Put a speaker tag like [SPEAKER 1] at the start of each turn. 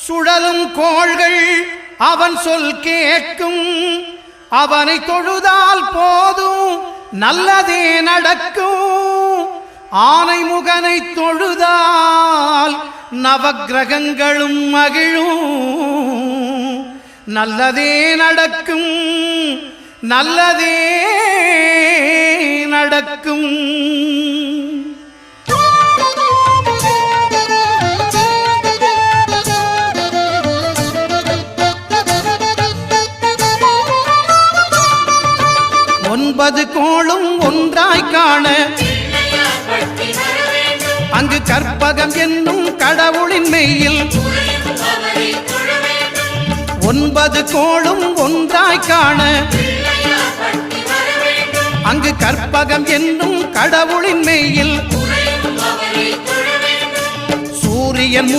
[SPEAKER 1] சுழலும் கோள்கள் அவன் சொல் கேட்கும். அவனை தொழுதால் போதும் நல்லதே நடக்கும். ஆனை முகனை தொழுதால் நவக்கிரகங்களும் மகிழும். நல்லதே நடக்கும், நல்லதே நடக்கும். ஒன்பது கோளும் ஒன்றாய் காண அங்கு கற்பகம் என்னும் கடவுளின் மெய்யில். ஒன்பது கோளும் ஒன்றாய் காண அங்கு கற்பகம் என்னும் கடவுளின் மெய்யில். சூரியன்